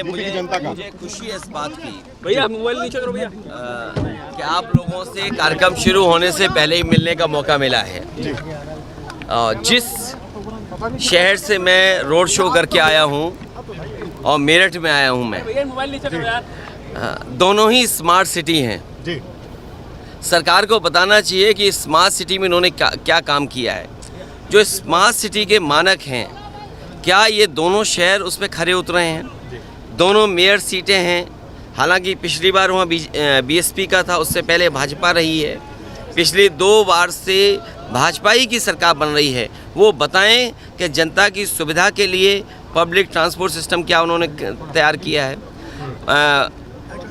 मुझे खुशी है इस बात की भैया मोबाइल नीचे करो भैया कि आप लोगों से कार्यक्रम शुरू होने से पहले ही मिलने का मौका मिला है। जिस शहर से मैं रोड शो करके आया हूँ और मेरठ में आया हूँ मैं, भैया मोबाइल नीचे करो यार। दोनों ही स्मार्ट सिटी हैं। सरकार को बताना चाहिए कि स्मार्ट सिटी में इन्होंने क्या काम किया है। जो स्मार्ट सिटी के मानक हैं, क्या ये दोनों शहर उस पर खरे उतरे हैं? दोनों मेयर सीटें हैं। हालांकि पिछली बार वहाँ बीएसपी का था, उससे पहले भाजपा रही है। पिछली 2 बार से भाजपा ही की सरकार बन रही है। वो बताएं कि जनता की सुविधा के लिए पब्लिक ट्रांसपोर्ट सिस्टम क्या उन्होंने तैयार किया है,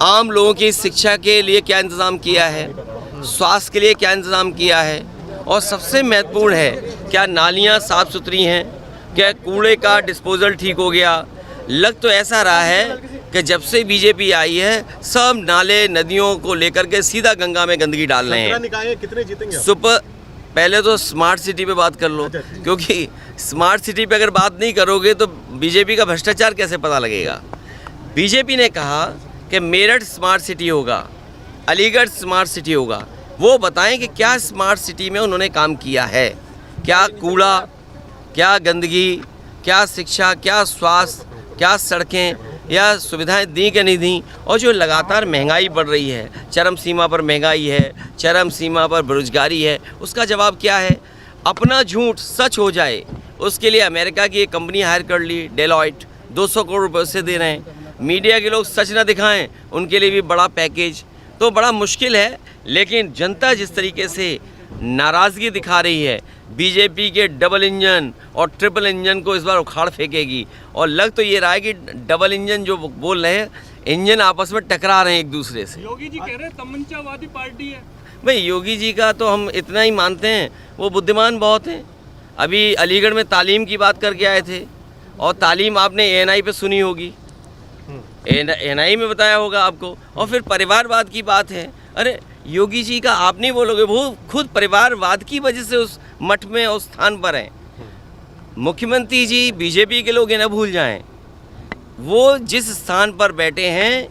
आम लोगों की शिक्षा के लिए क्या इंतज़ाम किया है, स्वास्थ्य के लिए क्या इंतज़ाम किया है, और सबसे महत्वपूर्ण है क्या नालियाँ साफ़ सुथरी हैं, क्या कूड़े का डिस्पोज़ल ठीक हो गया। लग तो ऐसा रहा है कि जब से बीजेपी आई है सब नाले नदियों को लेकर के सीधा गंगा में गंदगी डाल रहे हैं। कितने जीतेंगे? पहले तो स्मार्ट सिटी पे बात कर लो, क्योंकि स्मार्ट सिटी पे अगर बात नहीं करोगे तो बीजेपी का भ्रष्टाचार कैसे पता लगेगा। बीजेपी ने कहा कि मेरठ स्मार्ट सिटी होगा, अलीगढ़ स्मार्ट सिटी होगा। वो बताएं कि क्या स्मार्ट सिटी में उन्होंने काम किया है, क्या कूड़ा, क्या गंदगी, क्या शिक्षा, क्या स्वास्थ्य, क्या सड़कें या सुविधाएं दी कि नहीं दी। और जो लगातार महंगाई बढ़ रही है, चरम सीमा पर महंगाई है, चरम सीमा पर बेरोजगारी है, उसका जवाब क्या है? अपना झूठ सच हो जाए उसके लिए अमेरिका की एक कंपनी हायर कर ली, डेलॉयट, 200 करोड़ रुपये उससे दे रहे हैं। मीडिया के लोग सच ना दिखाएं उनके लिए भी बड़ा पैकेज। तो बड़ा मुश्किल है। लेकिन जनता जिस तरीके से नाराज़गी दिखा रही है, बीजेपी के डबल इंजन और ट्रिपल इंजन को इस बार उखाड़ फेंकेगी। और लग तो ये रहा है कि डबल इंजन जो बोल रहे हैं, इंजन आपस में टकरा रहे हैं एक दूसरे से। योगी जी कह रहे हैं तमंचावादी पार्टी है। भाई योगी जी का तो हम इतना ही मानते हैं, वो बुद्धिमान बहुत हैं। अभी अलीगढ़ में तालीम की बात करके आए थे, और तालीम आपने ANI पे सुनी होगी, ANI में बताया होगा आपको। और फिर परिवारवाद की बात है, अरे योगी जी का आप नहीं बोलोगे, वो खुद परिवारवाद की वजह से उस मठ में उस स्थान पर हैं। मुख्यमंत्री जी बीजेपी के लोग ये ना भूल जाएं, वो जिस स्थान पर बैठे हैं,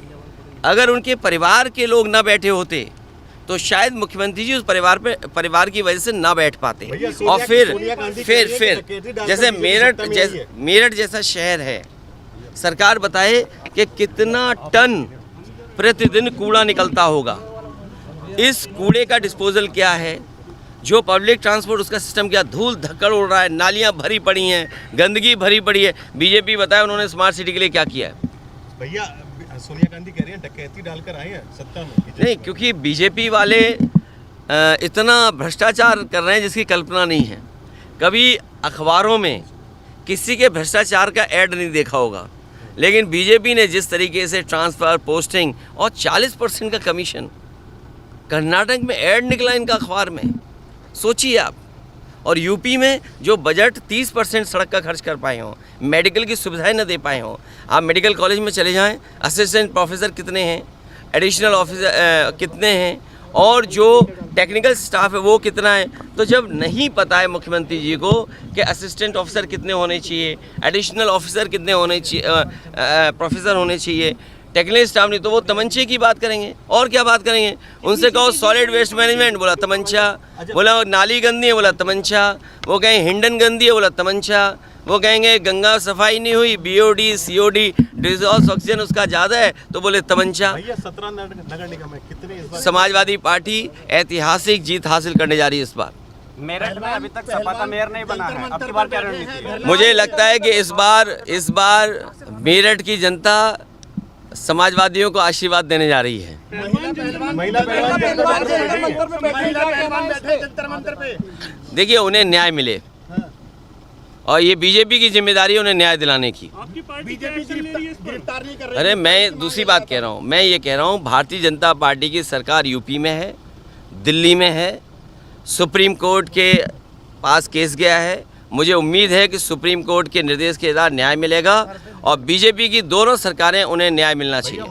अगर उनके परिवार के लोग ना बैठे होते तो शायद मुख्यमंत्री जी उस परिवार की वजह से ना बैठ पाते। और फिर जैसे मेरठ जैसा शहर है, सरकार बताए कि कितना टन प्रतिदिन कूड़ा निकलता होगा, इस कूड़े का डिस्पोजल क्या है, जो पब्लिक ट्रांसपोर्ट उसका सिस्टम क्या, धूल धक्कड़ उड़ रहा है, नालियाँ भरी पड़ी हैं, गंदगी भरी पड़ी है। बीजेपी बताया उन्होंने स्मार्ट सिटी के लिए क्या किया है। भैया सोनिया गांधी कह रही हैं डकैती डालकर आए हैं सत्ता में। नहीं, क्योंकि बीजेपी वाले इतना भ्रष्टाचार कर रहे हैं जिसकी कल्पना नहीं है। कभी अखबारों में किसी के भ्रष्टाचार का ऐड नहीं देखा होगा, लेकिन बीजेपी ने जिस तरीके से ट्रांसफ़र, पोस्टिंग और 40% का कमीशन, कर्नाटक में ऐड निकला इनका अखबार में, सोचिए आप। और यूपी में जो बजट 30% सड़क का खर्च कर पाए हों, मेडिकल की सुविधाएं न दे पाए हों। आप मेडिकल कॉलेज में चले जाएं, असिस्टेंट प्रोफेसर कितने हैं, एडिशनल ऑफिसर कितने हैं, और जो टेक्निकल स्टाफ है वो कितना है। तो जब नहीं पता है मुख्यमंत्री जी को कि असिस्टेंट ऑफिसर कितने होने चाहिए, एडिशनल ऑफिसर कितने होने चाहिए, प्रोफेसर होने चाहिए, टेक्निकल स्टाफ नहीं, तो वो तमंचे की बात करेंगे। और क्या बात करेंगे? उनसे कहो सॉलिड वेस्ट मैनेजमेंट, बोला तमंचा, बोला नाली गंदी है, बोला तमंचा, वो कहें हिंडन गंदी है, बोला तमंचा, वो कहेंगे गंगा सफाई नहीं हुई, BOD COD डिजॉल्व ऑक्सीजन उसका ज़्यादा है, तो बोले तमंचा। 17 नगर निगम है, कितने इस बार? समाजवादी पार्टी ऐतिहासिक जीत हासिल करने जा रही है इस बार। मेरठ में अभी तक सपा का मेयर नहीं बना है, अब की बार क्या रणनीति है? मुझे लगता है कि इस बार मेरठ की जनता समाजवादियों को आशीर्वाद देने जा रही है। देखिए, उन्हें न्याय मिले, और ये बीजेपी की जिम्मेदारी है उन्हें न्याय दिलाने की। आपकी पार्टी गिरफ्तार नहीं कर रही? अरे मैं दूसरी बात कह रहा हूँ, मैं ये कह रहा हूँ भारतीय जनता पार्टी की सरकार यूपी में है, दिल्ली में है, सुप्रीम कोर्ट के पास केस गया है। मुझे उम्मीद है कि सुप्रीम कोर्ट के निर्देश के आधार न्याय मिलेगा, और बीजेपी की दोनों सरकारें उन्हें न्याय मिलना चाहिए।